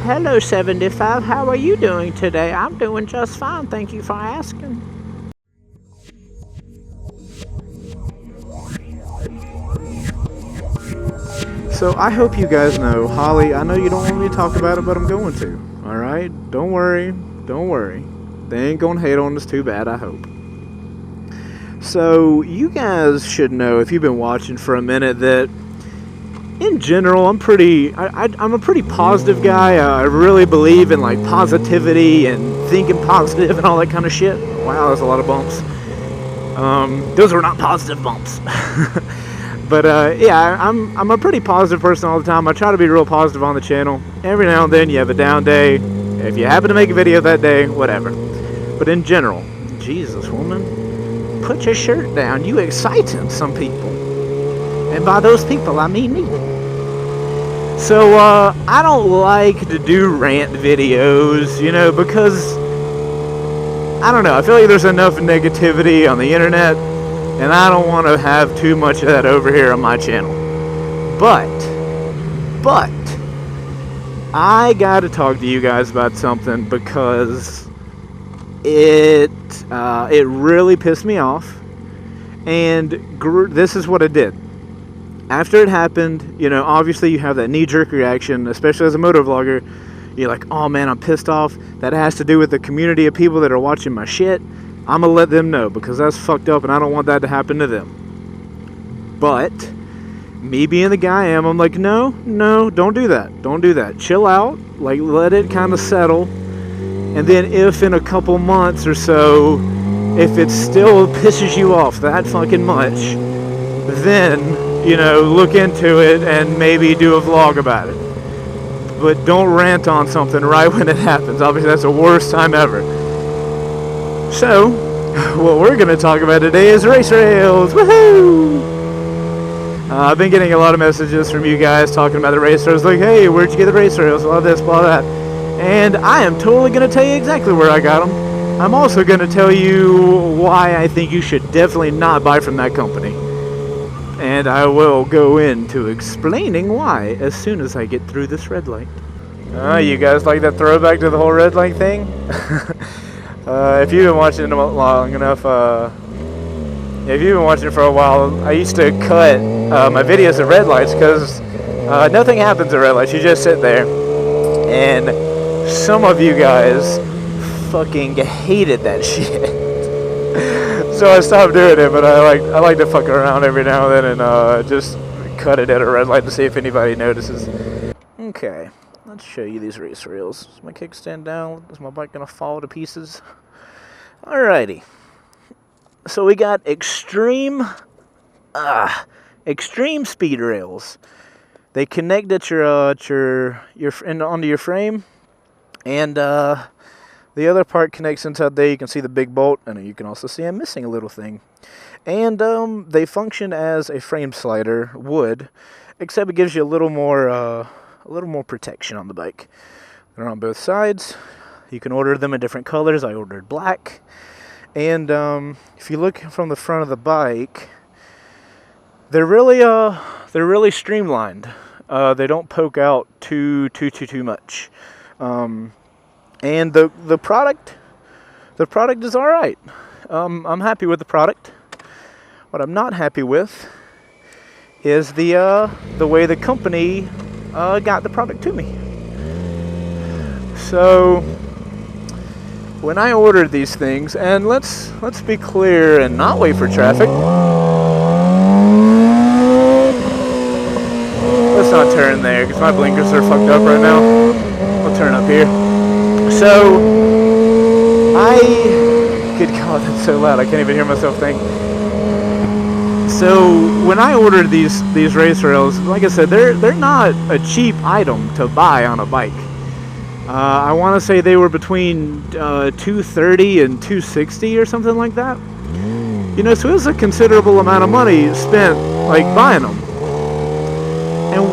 Hello, 75. How are you doing today? I'm doing just fine. Thank you for asking. So I hope you guys know, Holly, I know you don't want me to talk about it, but I'm going to. Alright? Don't worry. Don't worry. They ain't gonna hate on us too bad, I hope. So, you guys should know, if you've been watching for a minute, that in general, I'm a pretty positive guy. I really believe in like positivity and thinking positive and all that kind of shit. Wow, that's a lot of bumps. Those were not positive bumps. But yeah, I'm a pretty positive person all the time. I try to be real positive on the channel. Every now and then you have a down day. If you happen to make a video that day, whatever. But in general, Jesus, woman, put your shirt down. You exciting some people. And by those people, I mean me. So, I don't like to do rant videos, because, I don't know, I feel like there's enough negativity on the internet, and I don't want to have too much of that over here on my channel. But, I gotta talk to you guys about something because it really pissed me off, and this is what it did. After it happened, obviously you have that knee-jerk reaction, especially as a motovlogger. You're like, oh man, I'm pissed off. That has to do with the community of people that are watching my shit. I'm going to let them know because that's fucked up and I don't want that to happen to them. But, me being the guy I am, I'm like, no, don't do that. Don't do that. Chill out. Like, let it kind of settle. And then if in a couple months or so, if it still pisses you off that fucking much, then look into it and maybe do a vlog about it. But don't rant on something right when it happens. Obviously, that's the worst time ever. So, what we're going to talk about today is race rails. Woohoo! I've been getting a lot of messages from you guys talking about the race rails. Like, hey, where'd you get the race rails? Blah this, blah that. And I am totally going to tell you exactly where I got them. I'm also going to tell you why I think you should definitely not buy from that company. And I will go into explaining why as soon as I get through this red light. You guys like that throwback to the whole red light thing? If you've been watching it long enough, if you've been watching it for a while, I used to cut my videos at red lights because nothing happens at red lights. You just sit there. And some of you guys fucking hated that shit. So I stopped doing it, but I like to fuck around every now and then and just cut it at a red light to see if anybody notices. Okay, let's show you these race rails. Is my kickstand down? Is my bike gonna fall to pieces? Alrighty. So we got extreme speed rails. They connect at your onto your frame, and the other part connects inside there. You can see the big bolt, and you can also see I'm missing a little thing. And they function as a frame slider would, except it gives you a little more protection on the bike. They're on both sides. You can order them in different colors. I ordered black. And if you look from the front of the bike, they're really streamlined. They don't poke out too much. And the product is all right. I'm happy with the product. What I'm not happy with is the way the company got the product to me. So when I ordered these things, and let's be clear and not wait for traffic. Let's not turn there because my blinkers are fucked up right now. I'll turn up here. So, good God, that's so loud, I can't even hear myself think. So, when I ordered these race rails, like I said, they're not a cheap item to buy on a bike. I want to say they were between $230 and $260 or something like that. So it was a considerable amount of money spent, like, buying them. And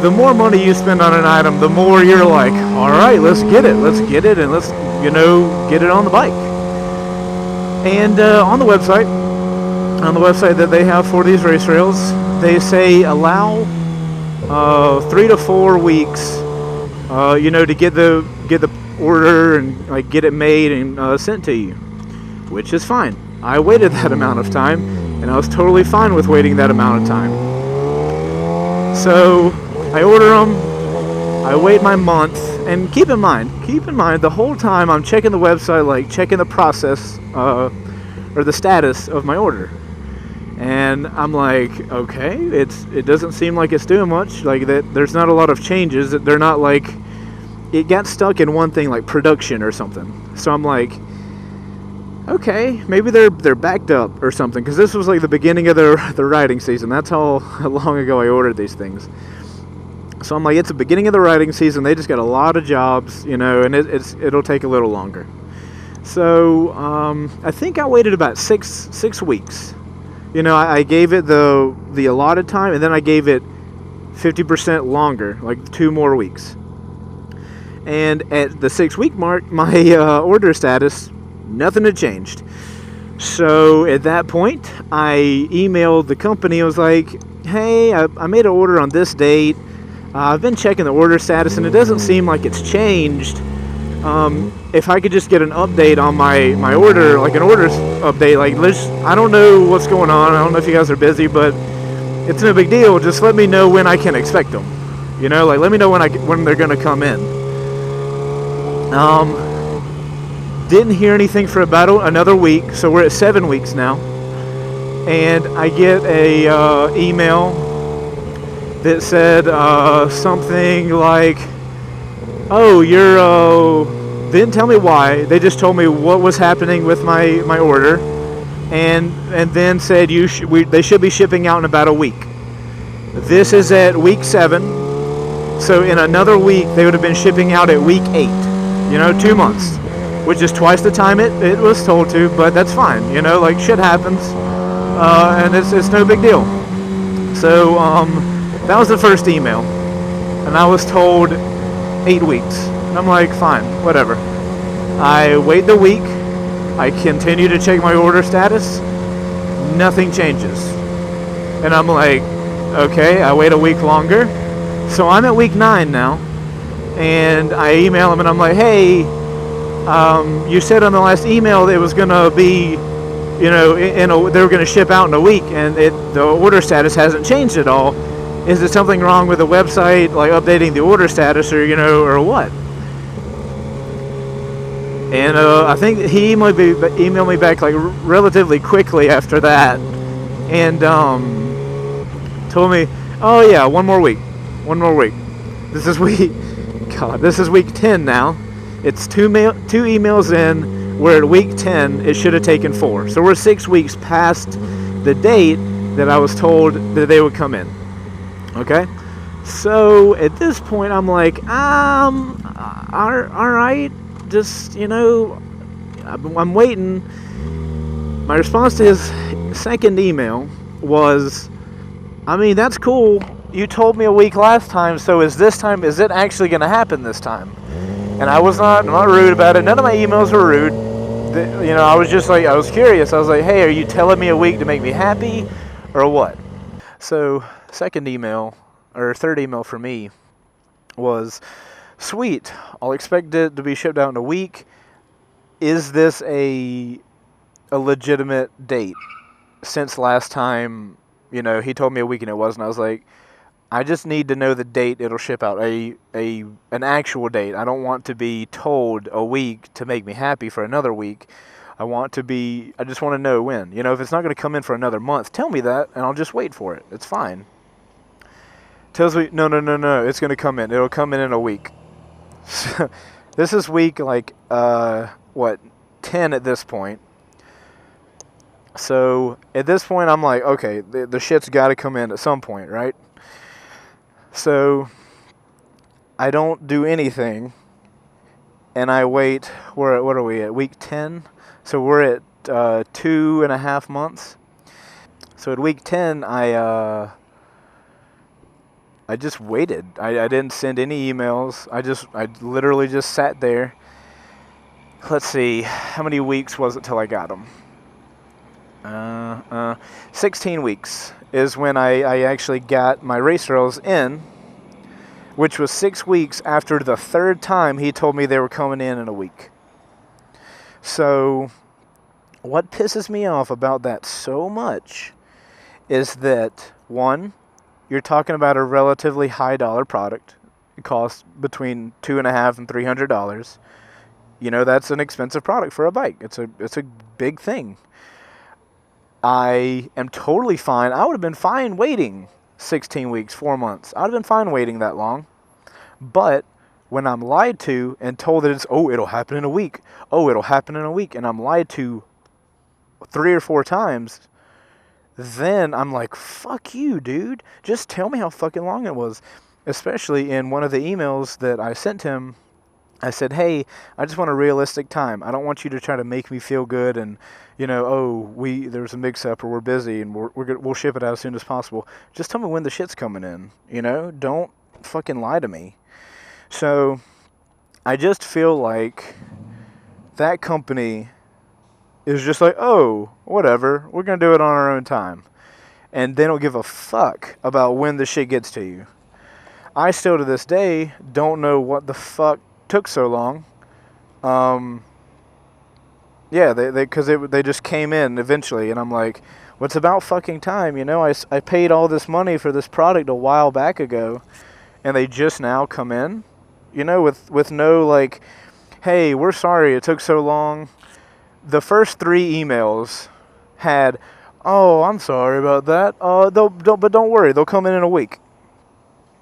the more money you spend on an item, the more you're like, all right, let's get it, and let's get it on the bike. And on the website that they have for these race rails, they say allow 3 to 4 weeks to get the order and like get it made and sent to you, which is fine. I waited that amount of time, and I was totally fine with waiting that amount of time. So I order them. I wait my month, and keep in mind, the whole time I'm checking the website, like checking the process or the status of my order. And I'm like, okay, it doesn't seem like it's doing much. Like that, there's not a lot of changes. They're not like it got stuck in one thing like production or something. So I'm like, okay, maybe they're backed up or something, because this was like the beginning of the riding season. That's how long ago I ordered these things. So I'm like, it's the beginning of the riding season. They just got a lot of jobs, and it'll take a little longer. So I think I waited about six weeks. I gave it the allotted time, and then I gave it 50% longer, like 2 more weeks. And at the 6-week mark, my order status, nothing had changed. So at that point, I emailed the company. I was like, hey, I made an order on this date. I've been checking the order status, and it doesn't seem like it's changed. If I could just get an update on my order, like an order update, like I don't know what's going on. I don't know if you guys are busy, but it's no big deal. Just let me know when I can expect them. Like let me know when they're gonna come in. Didn't hear anything for about another week, so we're at 7 weeks now, and I get a email that said something like, oh, didn't tell me why. They just told me what was happening with my order, and then said they should be shipping out in about a week. This is at week 7, so in another week they would have been shipping out at week 8. 2 months, which is twice the time it was told to, but that's fine. Like shit happens, and it's no big deal. So that was the first email, and I was told 8 weeks. And I'm like, fine, whatever. I wait the week. I continue to check my order status. Nothing changes. And I'm like, okay, I wait a week longer. So I'm at week 9 now. And I email them and I'm like, hey, you said on the last email that it was going to be, they were going to ship out in a week, and the order status hasn't changed at all. Is there something wrong with the website, like updating the order status, or what? And I think he might be emailed me back like relatively quickly after that, and told me, oh yeah, one more week. This is week 10 now. It's two emails in. We're at week 10. It should have taken 4. So we're 6 weeks past the date that I was told that they would come in. Okay? So at this point, I'm like, all right. Just, I'm waiting. My response to his second email was, I mean, that's cool. You told me a week last time, so is it actually going to happen this time? And I'm not rude about it. None of my emails were rude. I was just like, I was curious. I was like, hey, are you telling me a week to make me happy or what? So, third email for me was, sweet, I'll expect it to be shipped out in a week. Is this a legitimate date? Since last time, he told me a week and it wasn't. I was like, I just need to know the date it'll ship out, an actual date. I don't want to be told a week to make me happy for another week. I just want to know when. If it's not going to come in for another month, tell me that and I'll just wait for it. It's fine. Tells me, no, it's going to come in. It'll come in a week. This is week 10 at this point. So at this point I'm like, okay, the shit's got to come in at some point, right? So I don't do anything, and I wait. What are we at? Week 10. So we're at 2.5 months. So at week 10, I just waited. I didn't send any emails. I literally just sat there. Let's see, how many weeks was it till I got them? 16 weeks is when I actually got my race rails in, which was 6 weeks after the third time he told me they were coming in a week. So, what pisses me off about that so much is that, one, you're talking about a relatively high dollar product. It costs between $250 and $300. You know, that's an expensive product for a bike. It's a big thing. I am totally fine. I would have been fine waiting 16 weeks, 4 months. I would have been fine waiting that long. But when I'm lied to and told that it'll happen in a week. Oh, it'll happen in a week. And I'm lied to 3 or 4 times, then I'm like, fuck you, dude. Just tell me how fucking long it was. Especially in one of the emails that I sent him, I said, hey, I just want a realistic time. I don't want you to try to make me feel good and, you know, there's a mix-up or we're busy and we'll ship it out as soon as possible. Just tell me when the shit's coming in, you know? Don't fucking lie to me. So, I just feel like that company is just like, oh, whatever, we're going to do it on our own time. And they don't give a fuck about when the shit gets to you. I still, to this day, don't know what the fuck took so long. Yeah, they just came in eventually, and I'm like, what's about fucking time, you know? I paid all this money for this product a while back ago, and they just now come in, you know, with no, like, hey, we're sorry it took so long. The first 3 emails had, oh, I'm sorry about that. But don't worry, they'll come in a week.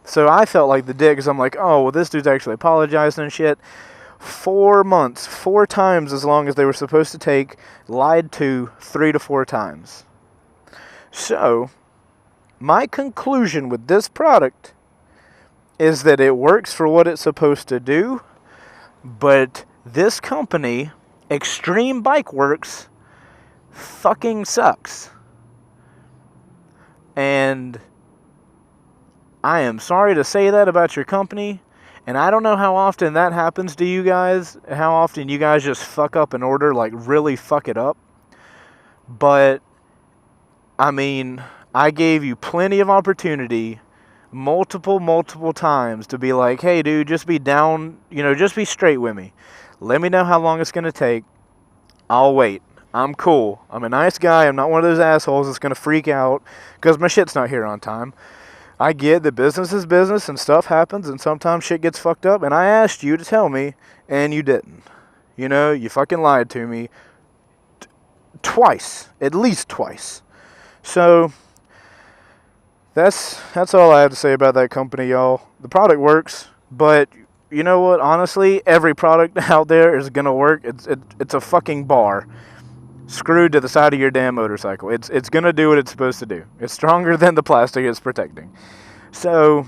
So I felt like the dick, because I'm like, oh, well, this dude's actually apologizing and shit. 4 months, 4 times as long as they were supposed to take, lied to 3 to 4 times. So, my conclusion with this product is that it works for what it's supposed to do, but this company, Extreme Bike Works, fucking sucks. And I am sorry to say that about your company, and I don't know how often that happens to you guys, how often you guys just fuck up an order, like really fuck it up. But, I mean, I gave you plenty of opportunity, multiple times, to be like, hey dude, just be down, you know, just be straight with me. Let me know how long it's going to take. I'll wait. I'm cool. I'm a nice guy. I'm not one of those assholes that's going to freak out because my shit's not here on time. I get that business is business and stuff happens and sometimes shit gets fucked up, and I asked you to tell me and you didn't. You know, you fucking lied to me twice, at least twice. So that's all I have to say about that company, y'all. The product works, but you know what? Honestly, every product out there is gonna work. It's a fucking bar screwed to the side of your damn motorcycle. It's gonna do what it's supposed to do. It's stronger than the plastic it's protecting. So,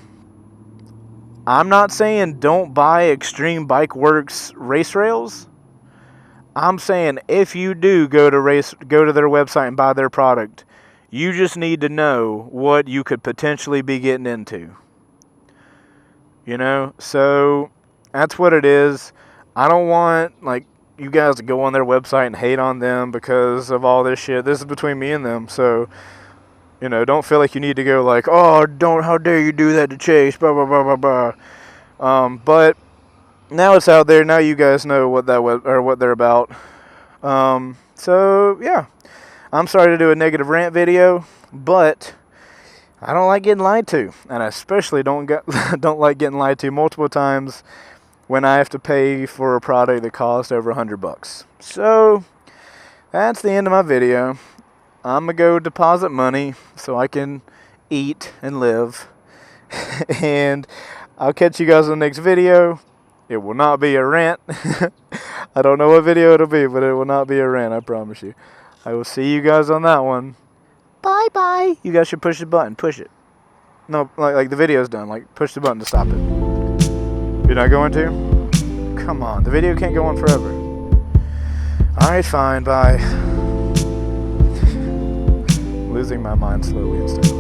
I'm not saying don't buy Extreme Bike Works race rails. I'm saying if you do go to their website and buy their product, you just need to know what you could potentially be getting into. You know? So, that's what it is. I don't want, like, you guys to go on their website and hate on them because of all this shit. This is between me and them, so, you know, don't feel like you need to go like, oh, how dare you do that to Chase, blah, blah, blah, blah, blah. But now it's out there. Now you guys know what what they're about. So, yeah. I'm sorry to do a negative rant video, but I don't like getting lied to, and I especially don't like getting lied to multiple times when I have to pay for a product that costs over $100. So, that's the end of my video. I'm going to go deposit money so I can eat and live. And I'll catch you guys in the next video. It will not be a rant. I don't know what video it'll be, but it will not be a rant, I promise you. I will see you guys on that one. Bye-bye. You guys should push the button. Push it. No, like the video's done. Like, push the button to stop it. You're not going to? Come on, the video can't go on forever. Alright, fine, bye. Losing my mind slowly and steadily.